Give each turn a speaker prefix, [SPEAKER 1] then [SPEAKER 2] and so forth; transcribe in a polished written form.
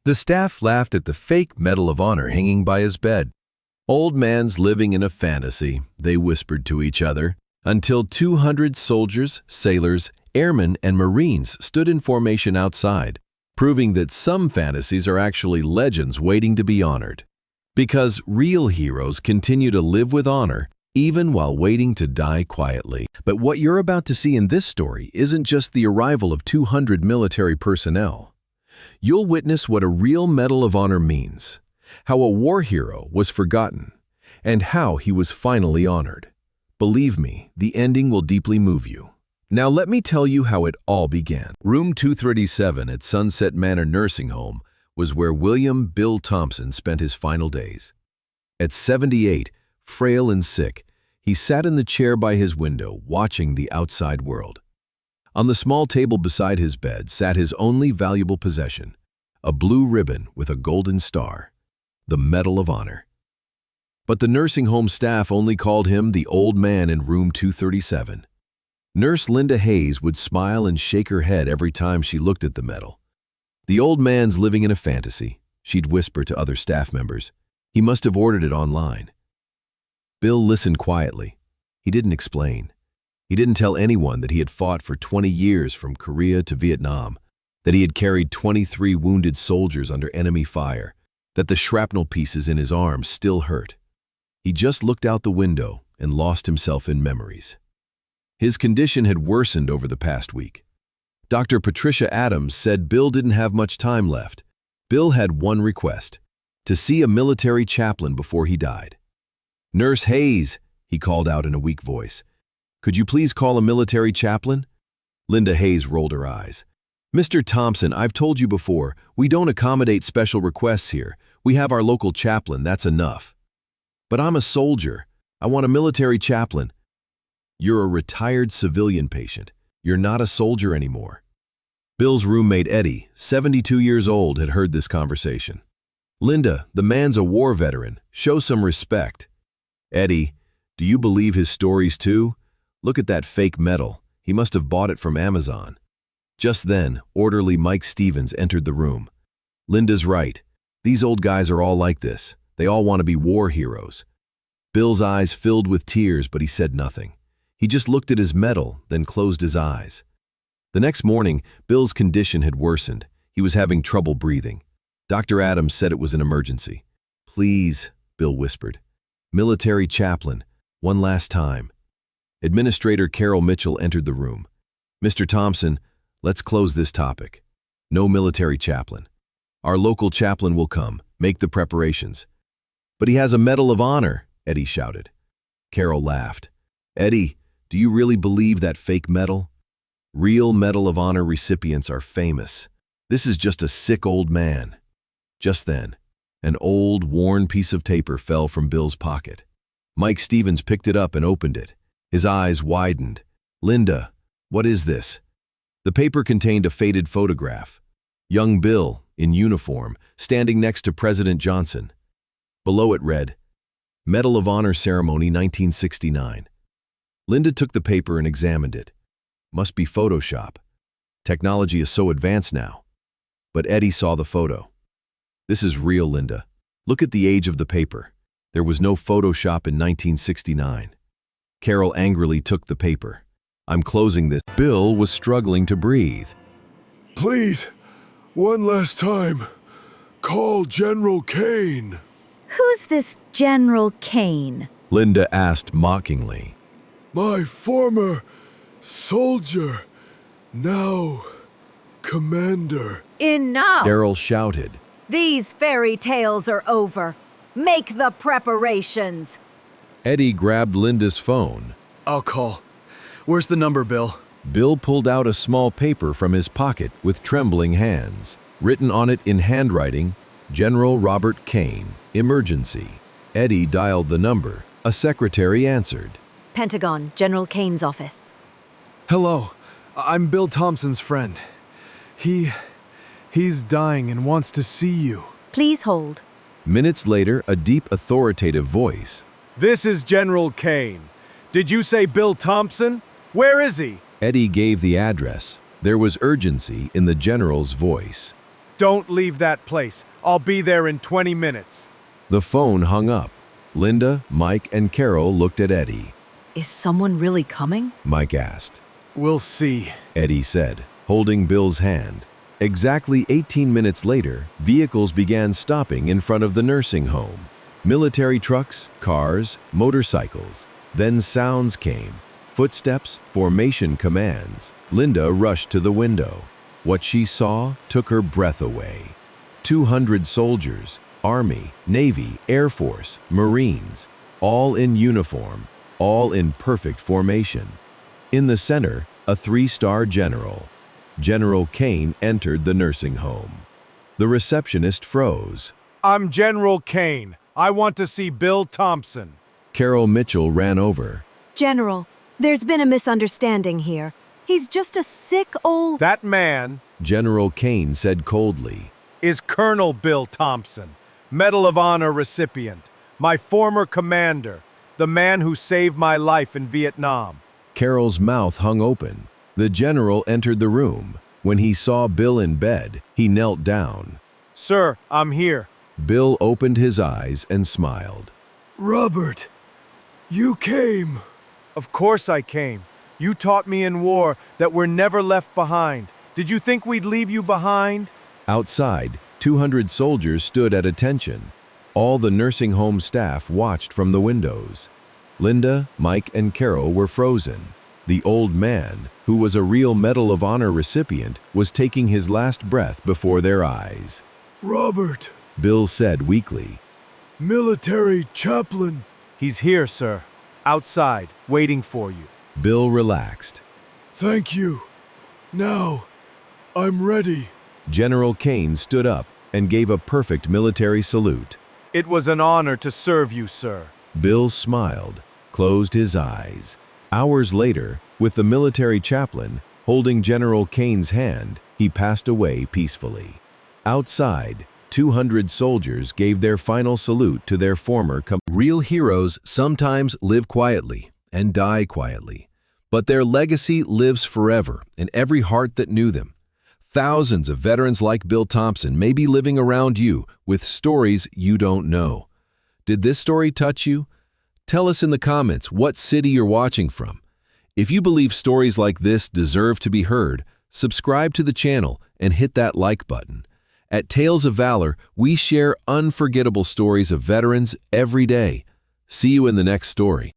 [SPEAKER 1] The staff laughed at the fake Medal of Honor hanging by his bed. "Old man's living in a fantasy," they whispered to each other, until 200 soldiers, sailors, airmen, and Marines stood in formation outside, proving that some fantasies are actually legends waiting to be honored. Because real heroes continue to live with honor, even while waiting to die quietly. But what you're about to see in this story isn't just the arrival of 200 military personnel. You'll witness what a real Medal of Honor means, how a war hero was forgotten, and how he was finally honored. Believe me, the ending will deeply move you. Now let me tell you how it all began. Room 237 at Sunset Manor Nursing Home was where William "Bill" Thompson spent his final days. At 78, frail and sick, he sat in the chair by his window, watching the outside world. On the small table beside his bed sat his only valuable possession, a blue ribbon with a golden star, the Medal of Honor. But the nursing home staff only called him the old man in room 237. Nurse Linda Hayes would smile and shake her head every time she looked at the medal. "The old man's living in a fantasy," she'd whisper to other staff members. "He must have ordered it online." Bill listened quietly. He didn't explain. He didn't tell anyone that he had fought for 20 years from Korea to Vietnam, that he had carried 23 wounded soldiers under enemy fire, that the shrapnel pieces in his arms still hurt. He just looked out the window and lost himself in memories. His condition had worsened over the past week. Dr. Patricia Adams said Bill didn't have much time left. Bill had one request: to see a military chaplain before he died. "Nurse Hayes," he called out in a weak voice, "could you please call a military chaplain?" Linda Hayes rolled her eyes. "Mr. Thompson, I've told you before, we don't accommodate special requests here. We have our local chaplain, that's enough." "But I'm a soldier. I want a military chaplain." "You're a retired civilian patient. You're not a soldier anymore." Bill's roommate Eddie, 72 years old, had heard this conversation. "Linda, the man's a war veteran. Show some respect." "Eddie, do you believe his stories too? Look at that fake medal. He must have bought it from Amazon." Just then, orderly Mike Stevens entered the room. "Linda's right. These old guys are all like this. They all want to be war heroes." Bill's eyes filled with tears, but he said nothing. He just looked at his medal, then closed his eyes. The next morning, Bill's condition had worsened. He was having trouble breathing. Dr. Adams said it was an emergency. "Please," Bill whispered. "Military chaplain, one last time." Administrator Carol Mitchell entered the room. "Mr. Thompson, let's close this topic. No military chaplain. Our local chaplain will come, make the preparations." "But he has a Medal of Honor," Eddie shouted. Carol laughed. "Eddie, do you really believe that fake medal? Real Medal of Honor recipients are famous. This is just a sick old man." Just then, an old, worn piece of paper fell from Bill's pocket. Mike Stevens picked it up and opened it. His eyes widened. "Linda, what is this?" The paper contained a faded photograph. Young Bill, in uniform, standing next to President Johnson. Below it read, "Medal of Honor Ceremony 1969. Linda took the paper and examined it. Must be Photoshop. Technology is so advanced now. But Eddie saw the photo. "This is real, Linda. Look at the age of the paper. There was no Photoshop in 1969. Carol angrily took the paper. "I'm closing this." Bill was struggling to breathe.
[SPEAKER 2] "Please, one last time, call General Kane."
[SPEAKER 3] "Who's this General Kane?"
[SPEAKER 1] Linda asked mockingly.
[SPEAKER 2] "My former soldier, now commander."
[SPEAKER 3] "Enough!
[SPEAKER 1] Daryl shouted.
[SPEAKER 3] These fairy tales are over. Make the preparations."
[SPEAKER 1] Eddie grabbed Linda's phone.
[SPEAKER 4] "I'll call. Where's the number, Bill?"
[SPEAKER 1] Bill pulled out a small paper from his pocket with trembling hands. Written on it in handwriting, "General Robert Kane, emergency." Eddie dialed the number. A secretary answered.
[SPEAKER 3] "Pentagon, General Kane's office."
[SPEAKER 4] "Hello, I'm Bill Thompson's friend. He's dying and wants to see you."
[SPEAKER 3] "Please hold."
[SPEAKER 1] Minutes later, a deep, authoritative voice.
[SPEAKER 4] "This is General Kane. Did you say Bill Thompson? Where is he?"
[SPEAKER 1] Eddie gave the address. There was urgency in the general's voice.
[SPEAKER 4] Don't leave that place. I'll be there in 20 minutes.
[SPEAKER 1] The phone hung up. Linda, Mike, and Carol looked at Eddie.
[SPEAKER 3] Is someone really coming?
[SPEAKER 1] Mike asked.
[SPEAKER 4] We'll see.
[SPEAKER 1] Eddie said, holding Bill's hand. Exactly 18 minutes later, vehicles began stopping in front of the nursing home. Military trucks, cars, motorcycles. Then sounds came. Footsteps, formation commands. Linda rushed to the window. What she saw took her breath away. 200 soldiers, Army, Navy, Air Force, Marines, all in uniform, all in perfect formation. In the center, a 3-star general. General Kane entered the nursing home. The receptionist froze.
[SPEAKER 4] I'm General Kane. I want to see Bill Thompson.
[SPEAKER 1] Carol Mitchell ran over.
[SPEAKER 3] General, there's been a misunderstanding here. He's just a sick old...
[SPEAKER 4] That man
[SPEAKER 1] General Kane said coldly.
[SPEAKER 4] is Colonel Bill Thompson, Medal of Honor recipient, my former commander, the man who saved my life in Vietnam.
[SPEAKER 1] Carol's mouth hung open. The general entered the room. When he saw Bill in bed, he knelt down.
[SPEAKER 4] Sir, I'm here.
[SPEAKER 1] Bill opened his eyes and smiled.
[SPEAKER 2] Robert, you came.
[SPEAKER 4] Of course I came. You taught me in war that we're never left behind. Did you think we'd leave you behind?
[SPEAKER 1] Outside, 200 soldiers stood at attention. All the nursing home staff watched from the windows. Linda, Mike, and Carol were frozen. The old man, who was a real Medal of Honor recipient, was taking his last breath before their eyes.
[SPEAKER 2] Robert,
[SPEAKER 1] Bill said weakly.
[SPEAKER 2] military chaplain.
[SPEAKER 4] He's here, sir. Outside, waiting for you.
[SPEAKER 1] Bill relaxed.
[SPEAKER 2] Thank you. Now, I'm ready.
[SPEAKER 1] General Kane stood up and gave a perfect military salute.
[SPEAKER 4] It was an honor to serve you, sir.
[SPEAKER 1] Bill smiled, closed his eyes. Hours later, with the military chaplain holding General Kane's hand, he passed away peacefully. Outside, 200 soldiers gave their final salute to their former Real heroes sometimes live quietly and die quietly, but their legacy lives forever in every heart that knew them. Thousands of veterans like Bill Thompson may be living around you with stories you don't know. Did this story touch you? Tell us in the comments what city you're watching from. If you believe stories like this deserve to be heard, subscribe to the channel and hit that like button. At Tales of Valor, we share unforgettable stories of veterans every day. See you in the next story.